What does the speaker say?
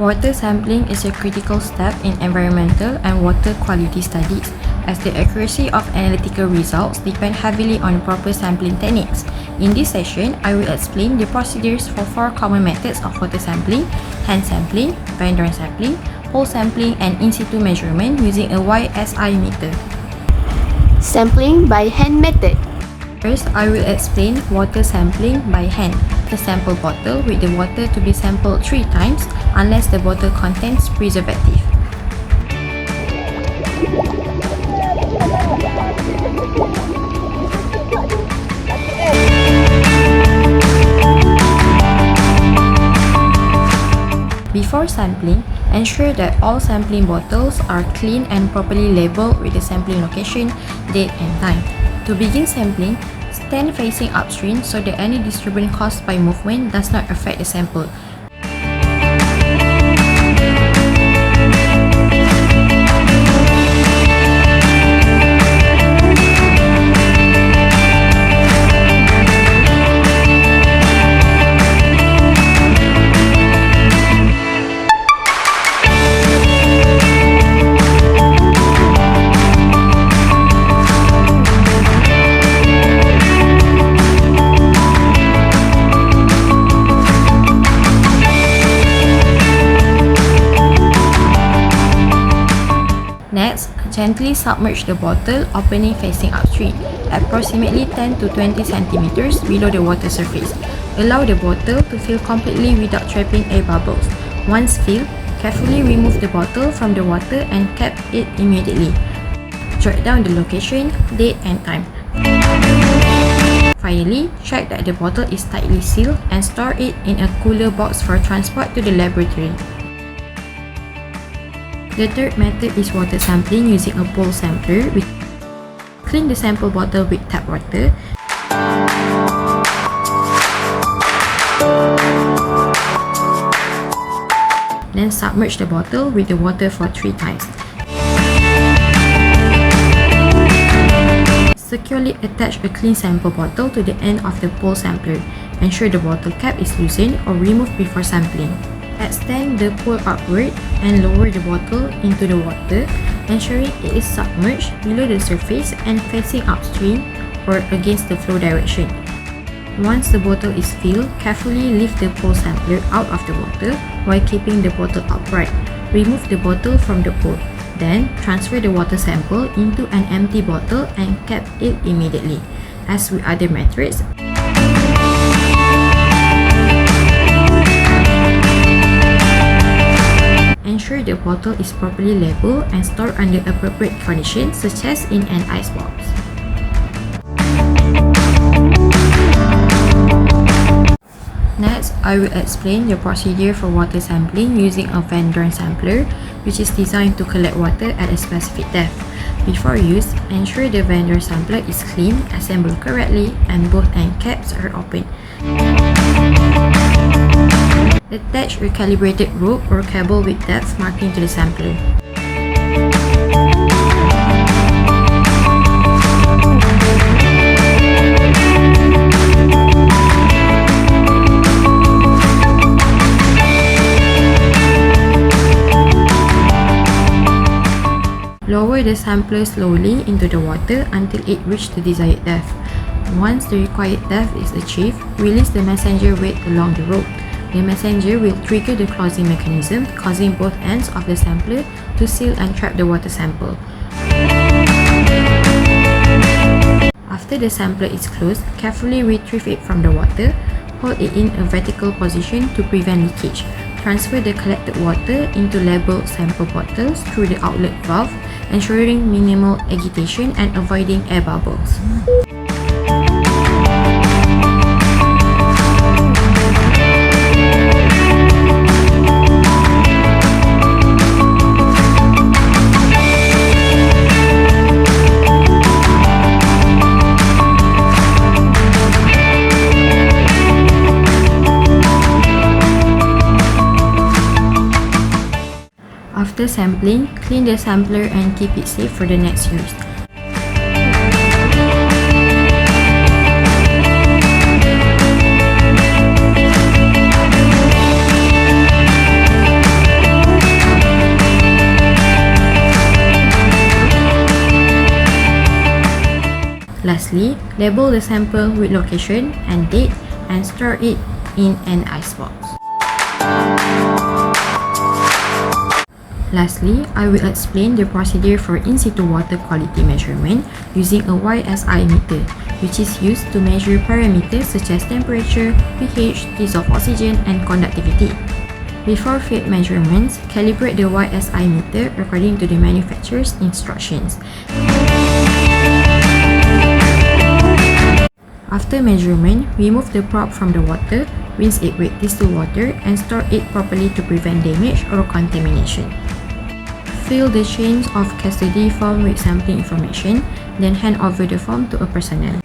Water sampling is a critical step in environmental and water quality studies, as the accuracy of analytical results depend heavily on proper sampling techniques. In this session, I will explain the procedures for 4 common methods of water sampling: hand sampling, vendor sampling, pole sampling, and in situ measurement using a YSI meter. Sampling by hand method. First, I will explain water sampling by hand. The sample bottle with the water to be sampled 3 times unless the bottle contains preservative. Before sampling, ensure that all sampling bottles are clean and properly labeled with the sampling location, date, and time. To begin sampling, stand facing upstream so that any disturbance caused by movement does not affect the sample. Next, gently submerge the bottle, opening facing upstream, approximately 10 to 20 centimeters below the water surface. Allow the bottle to fill completely without trapping air bubbles. Once filled, carefully remove the bottle from the water and cap it immediately. Jot down the location, date, and time. Finally, check that the bottle is tightly sealed and store it in a cooler box for transport to the laboratory. The third method is water sampling using a pole sampler. Clean the sample bottle with tap water. Then submerge the bottle with the water for 3 times. Securely attach a clean sample bottle to the end of the pole sampler. Ensure the bottle cap is loosened or removed before sampling. Extend the pole upward and lower the bottle into the water, ensuring it is submerged below the surface and facing upstream or against the flow direction. Once the bottle is filled, carefully lift the pole sampler out of the water while keeping the bottle upright. Remove the bottle from the pole. Then, transfer the water sample into an empty bottle and cap it immediately. As with other methods, ensure the bottle is properly labeled and stored under appropriate conditions such as in an icebox. Next, I will explain the procedure for water sampling using a vendor sampler, which is designed to collect water at a specific depth. Before use, ensure the vendor sampler is clean, assembled correctly, and both end caps are open. Attach a calibrated rope or cable with depth marking to the sampler. Lower the sampler slowly into the water until it reaches the desired depth. Once the required depth is achieved, release the messenger weight along the rope. The messenger will trigger the closing mechanism, causing both ends of the sampler to seal and trap the water sample. After the sampler is closed, carefully retrieve it from the water. Hold it in a vertical position to prevent leakage. Transfer the collected water into labeled sample bottles through the outlet valve, ensuring minimal agitation and avoiding air bubbles. After sampling, clean the sampler and keep it safe for the next use. Lastly, label the sample with location and date and store it in an icebox. Lastly, I will explain the procedure for in-situ water quality measurement using a YSI meter, which is used to measure parameters such as temperature, pH, dissolved oxygen, and conductivity. Before field measurements, calibrate the YSI meter according to the manufacturer's instructions. After measurement, remove the probe from the water, rinse it with distilled water, and store it properly to prevent damage or contamination. Fill the chains of custody form with sampling information, then hand over the form to a personnel.